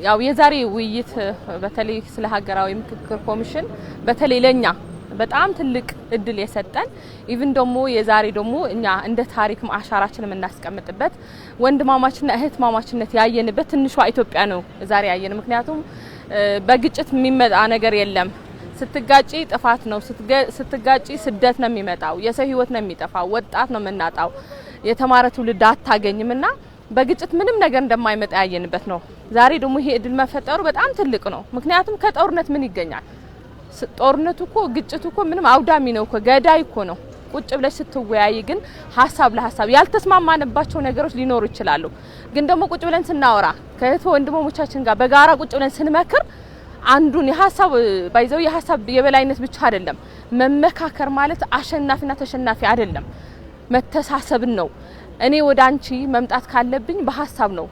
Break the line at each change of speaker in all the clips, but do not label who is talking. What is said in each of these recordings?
ያው የዛሬ ውይይት በተለይ ስለ ሀገራዊ ምክክር ኮሚሽን በተለይ ለኛ በጣም ትልቅ እድል የሰጠን ኢቭን ደሞ የዛሬ ደሞ እኛ እንደ ታሪክ ማሻራችን የምናስቀምጥበት ወንድማማችና እህትማማችነት ያየንበት ትንሿ ኢትዮጵያ ነው ዛሬ ያየን። ምክንያቱም በግጭት የሚመጣ ነገር የለም። ስትጋጪ ጥፋት ነው፣ ስትጋጪ ስደት ነው የሚመጣው፣ የሰው ህይወት ነው የሚጠፋው፣ ወጣት ነው መናጣው፣ የተማረ ትውልድ አታገኝምና በግጭት ምንም ነገር እንደማይመጣ ያየንበት ነው። ዛሬ ደግሞ ይሄ እድል መፈጠሩ በጣም ትልቅ ነው። ምክንያቱም ከጦርነት ምን ይገኛል? ጦርነቱ እኮ ግጭቱ እኮ ምንም አውዳሚ ነው እኮ ገዳይ እኮ ነው። ቁጭ ብለሽ ስትወያይ ግን ሀሳብ ለሀሳብ ያልተስማማንባቸው ነገሮች ሊኖሩ ይችላሉ። ግን ደግሞ ቁጭ ብለን ስናወራ ከእህት ወንድሞቻችን ጋር በጋራ ቁጭ ብለን ስንመክር አንዱን የሀሳብ ባይዘው የሀሳብ የበላይነት ብቻ አይደለም። መመካከር ማለት አሸናፊና ተሸናፊ አይደለም፣ መተሳሰብን ነው። እኔ ወደ አንቺ መምጣት ካለብኝ በሀሳብ ነው።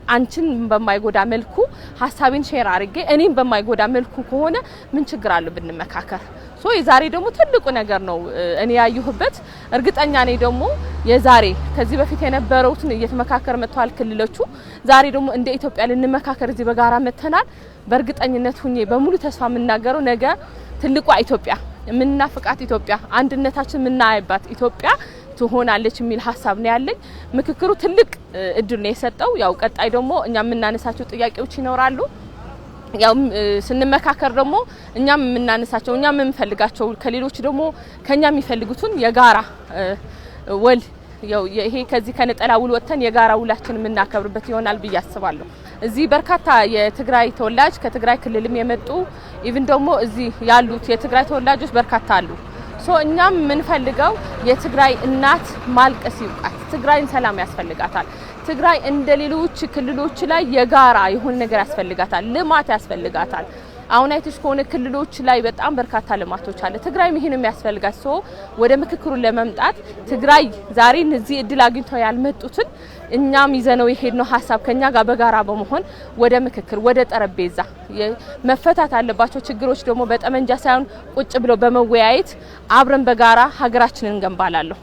አንቺን በማይጎዳ መልኩ ሀሳቤን ሼር አድርጌ እኔን በማይጎዳ መልኩ ከሆነ ምን ችግር አለው ብንመካከር? የዛሬ ደግሞ ትልቁ ነገር ነው እኔ ያየሁበት። እርግጠኛ ነኝ ደግሞ የዛሬ ከዚህ በፊት የነበረውትን እየተመካከረ መጥቷል ክልሎቹ። ዛሬ ደግሞ እንደ ኢትዮጵያ ልንመካከር እዚህ በጋራ መተናል። በእርግጠኝነት ሁኜ በሙሉ ተስፋ የምናገረው ነገ ትልቋ ኢትዮጵያ የምናፍቃት ኢትዮጵያ አንድነታችን የምናይባት ኢትዮጵያ ትሆናለች የሚል ሀሳብ ነው ያለኝ። ምክክሩ ትልቅ እድል ነው የሰጠው። ያው ቀጣይ ደግሞ እኛ የምናነሳቸው ጥያቄዎች ይኖራሉ። ያው ስንመካከር ደግሞ እኛም የምናነሳቸው እኛም የምንፈልጋቸው ከሌሎች ደግሞ ከኛ የሚፈልጉትን የጋራ ወል ያው ይሄ ከዚህ ከነጠላ ውል ወጥተን የጋራ ውላችን የምናከብርበት ይሆናል ብዬ አስባለሁ። እዚህ በርካታ የትግራይ ተወላጅ ከትግራይ ክልልም የመጡ ኢቭን ደግሞ እዚህ ያሉት የትግራይ ተወላጆች በርካታ አሉ። እኛም የምንፈልገው የትግራይ እናት ማልቀስ ይውቃት። ትግራይን ሰላም ያስፈልጋታል። ትግራይ እንደሌሎች ክልሎች ላይ የጋራ የሆነ ነገር ያስፈልጋታል፣ ልማት ያስፈልጋታል። አሁን አይተሽ ከሆነ ክልሎች ላይ በጣም በርካታ ልማቶች አለ። ትግራይም ይሄን የሚያስፈልጋት ወደ ምክክሩ ለመምጣት ትግራይ ዛሬ እዚህ እድል አግኝተው ያልመጡትን እኛም ይዘነው የሄድነው ሀሳብ ከኛ ጋር በጋራ በመሆን ወደ ምክክር ወደ ጠረጴዛ መፈታት አለባቸው ችግሮች ደግሞ በጠመንጃ ሳይሆን ቁጭ ብለው በመወያየት አብረን በጋራ ሀገራችንን እንገንባላለሁ።